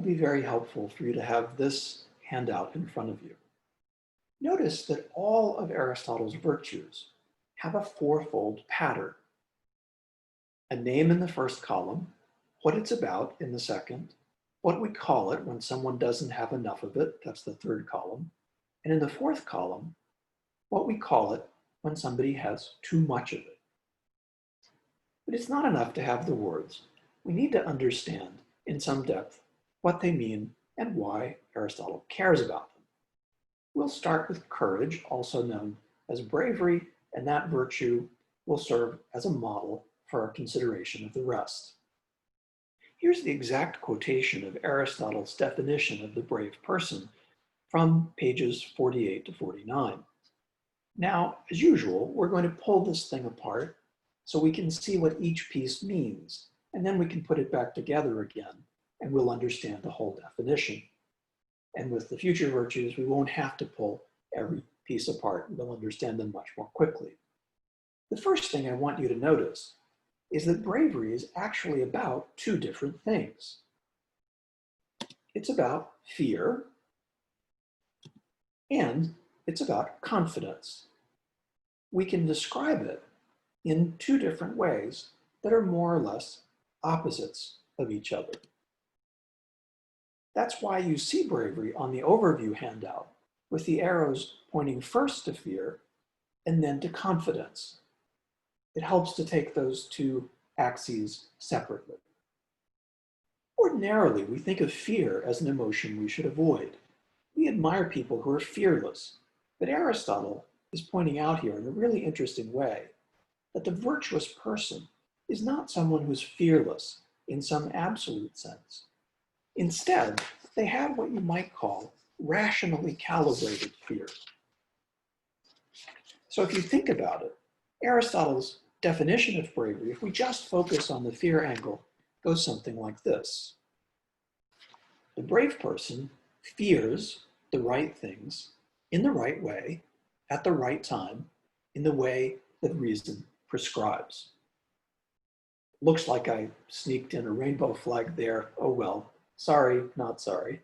be very helpful for you to have this handout in front of you. Notice that all of Aristotle's virtues have a fourfold pattern. A name in the first column, what it's about in the second, what we call it when someone doesn't have enough of it, that's the third column, and in the fourth column, what we call it when somebody has too much of it. But it's not enough to have the words. We need to understand in some depth what they mean and why Aristotle cares about them. We'll start with courage, also known as bravery, and that virtue will serve as a model for our consideration of the rest. Here's the exact quotation of Aristotle's definition of the brave person from pages 48 to 49. Now, as usual, we're going to pull this thing apart so we can see what each piece means, and then we can put it back together again, and we'll understand the whole definition. And with the future virtues, we won't have to pull every piece apart. We'll understand them much more quickly. The first thing I want you to notice is that bravery is actually about two different things. It's about fear, and it's about confidence. We can describe it in two different ways that are more or less opposites of each other. That's why you see bravery on the overview handout with the arrows pointing first to fear and then to confidence. It helps to take those two axes separately. Ordinarily, we think of fear as an emotion we should avoid. We admire people who are fearless, but Aristotle is pointing out here in a really interesting way that the virtuous person is not someone who's fearless in some absolute sense. Instead, they have what you might call rationally calibrated fear. So if you think about it, Aristotle's definition of bravery, if we just focus on the fear angle, goes something like this. The brave person fears the right things in the right way, at the right time, in the way that reason prescribes. Looks like I sneaked in a rainbow flag there. Oh well, sorry, not sorry.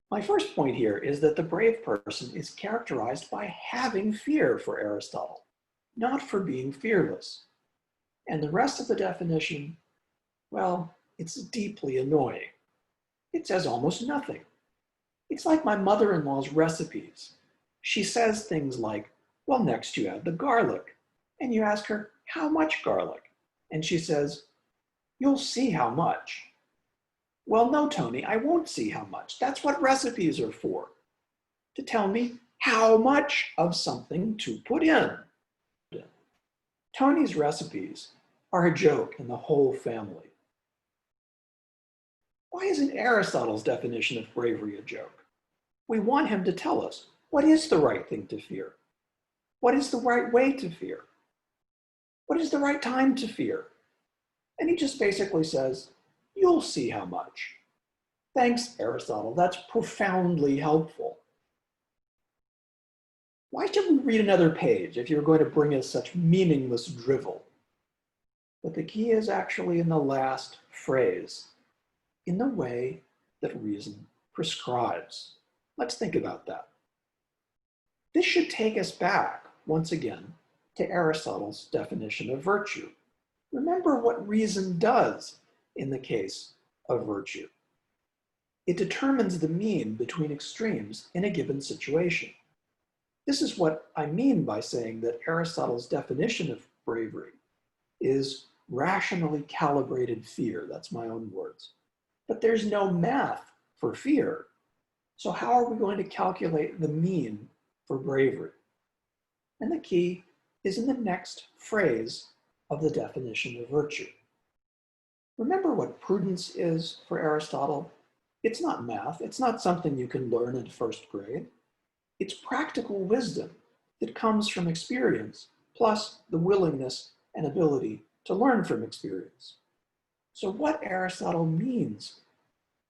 My first point here is that the brave person is characterized by having fear for Aristotle, not for being fearless. And the rest of the definition, well, it's deeply annoying. It says almost nothing. It's like my mother-in-law's recipes. She says things like, well, next you add the garlic. And you ask her, how much garlic? And she says, you'll see how much. Well, no, Toni, I won't see how much. That's what recipes are for. To tell me how much of something to put in. Toni's recipes are a joke in the whole family. Why isn't Aristotle's definition of bravery a joke? We want him to tell us what is the right thing to fear? What is the right way to fear? What is the right time to fear? And he just basically says, you'll see how much. Thanks, Aristotle. That's profoundly helpful. Why should we read another page if you're going to bring us such meaningless drivel? But the key is actually in the last phrase, in the way that reason prescribes. Let's think about that. This should take us back, once again, to Aristotle's definition of virtue. Remember what reason does in the case of virtue. It determines the mean between extremes in a given situation. This is what I mean by saying that Aristotle's definition of bravery is rationally calibrated fear. That's my own words. But there's no math for fear. So how are we going to calculate the mean for bravery? And the key is in the next phrase of the definition of virtue. Remember what prudence is for Aristotle? It's not math. It's not something you can learn in first grade. It's practical wisdom that comes from experience, plus the willingness and ability to learn from experience. So what Aristotle means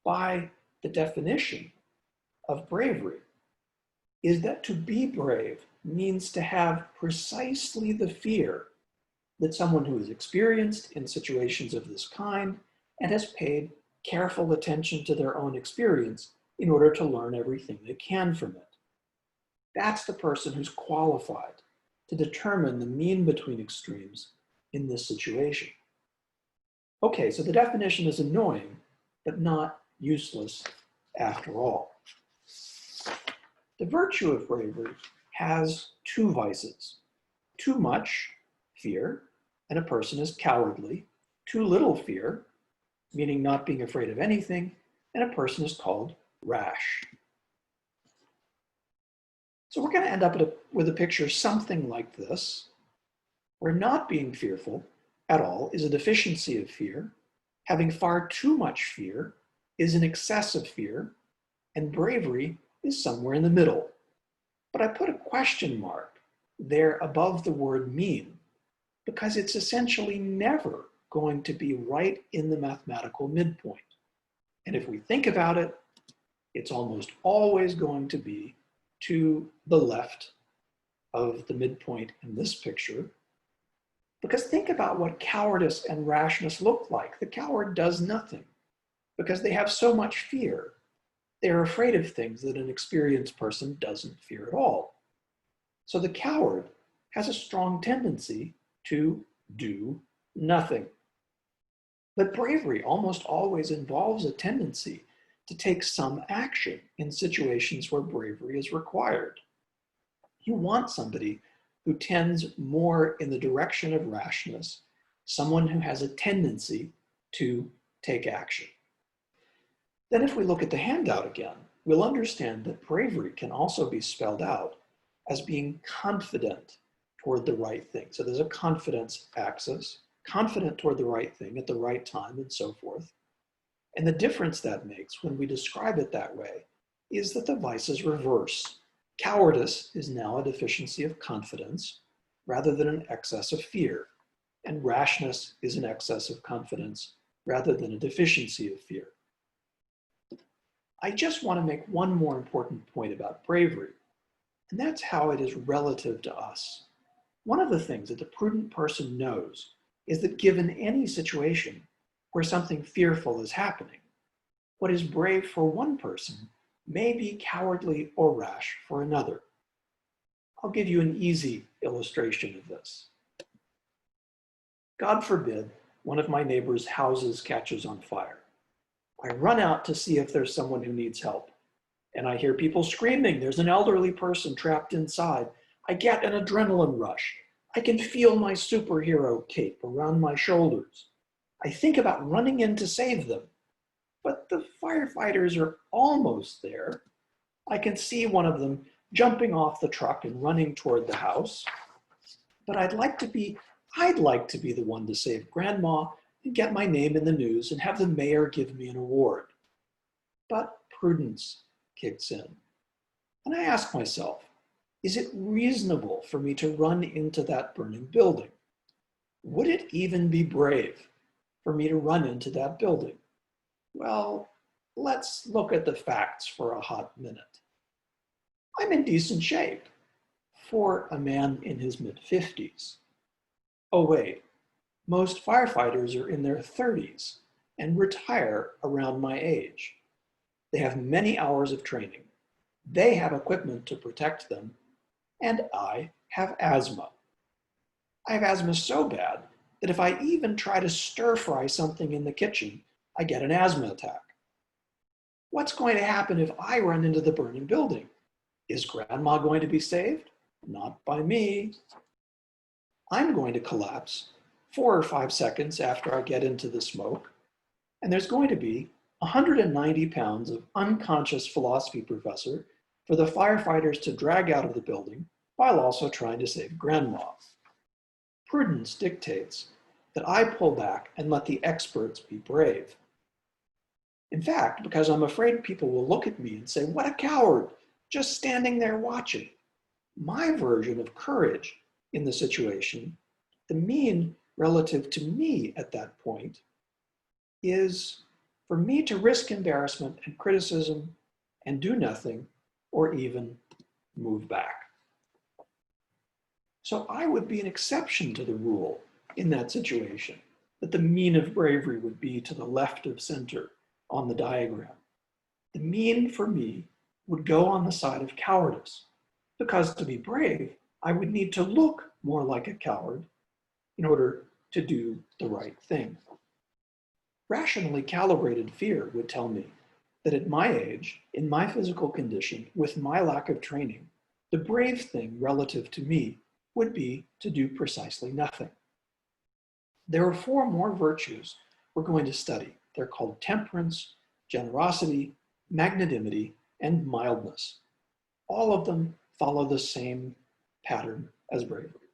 by the definition of bravery is that to be brave means to have precisely the fear that someone who is experienced in situations of this kind and has paid careful attention to their own experience in order to learn everything they can from it. That's the person who's qualified to determine the mean between extremes in this situation. Okay, so the definition is annoying, but not useless after all. The virtue of bravery has two vices. Too much fear, and a person is cowardly. Too little fear, meaning not being afraid of anything, and a person is called rash. So we're going to end up with a picture something like this, where not being fearful at all is a deficiency of fear, having far too much fear is an excess of fear, and bravery is somewhere in the middle. But I put a question mark there above the word mean, because it's essentially never going to be right in the mathematical midpoint. And if we think about it, it's almost always going to be to the left of the midpoint in this picture. Because think about what cowardice and rashness look like. The coward does nothing because they have so much fear. They're afraid of things that an experienced person doesn't fear at all. So the coward has a strong tendency to do nothing. But bravery almost always involves a tendency to take some action in situations where bravery is required. You want somebody who tends more in the direction of rashness, someone who has a tendency to take action. Then if we look at the handout again, we'll understand that bravery can also be spelled out as being confident toward the right thing. So there's a confidence axis, confident toward the right thing at the right time and so forth. And the difference that makes when we describe it that way is that the vices reverse. Cowardice is now a deficiency of confidence rather than an excess of fear. And rashness is an excess of confidence rather than a deficiency of fear. I just want to make one more important point about bravery, and that's how it is relative to us. One of the things that the prudent person knows is that given any situation where something fearful is happening, what is brave for one person may be cowardly or rash for another. I'll give you an easy illustration of this. God forbid one of my neighbor's houses catches on fire. I run out to see if there's someone who needs help, and I hear people screaming, there's an elderly person trapped inside. I get an adrenaline rush. I can feel my superhero cape around my shoulders. I think about running in to save them, but the firefighters are almost there. I can see one of them jumping off the truck and running toward the house, but I'd like to be the one to save Grandma and get my name in the news and have the mayor give me an award. But prudence kicks in. And I ask myself, is it reasonable for me to run into that burning building? Would it even be brave for me to run into that building? Well, let's look at the facts for a hot minute. I'm in decent shape for a man in his mid-50s. Oh wait, most firefighters are in their 30s and retire around my age. They have many hours of training. They have equipment to protect them, and I have asthma. I have asthma so bad that if I even try to stir fry something in the kitchen, I get an asthma attack. What's going to happen if I run into the burning building? Is Grandma going to be saved? Not by me. I'm going to collapse 4 or 5 seconds after I get into the smoke, and there's going to be 190 pounds of unconscious philosophy professor for the firefighters to drag out of the building while also trying to save Grandma. Prudence dictates that I pull back and let the experts be brave. In fact, because I'm afraid people will look at me and say, what a coward, just standing there watching. My version of courage in the situation, the mean relative to me at that point, is for me to risk embarrassment and criticism and do nothing or even move back. So I would be an exception to the rule in that situation, that the mean of bravery would be to the left of center, on the diagram. The mean for me would go on the side of cowardice, because to be brave, I would need to look more like a coward in order to do the right thing. Rationally calibrated fear would tell me that at my age, in my physical condition, with my lack of training, the brave thing relative to me would be to do precisely nothing. There are 4 more virtues we're going to study. They're called temperance, generosity, magnanimity, and mildness. All of them follow the same pattern as bravery.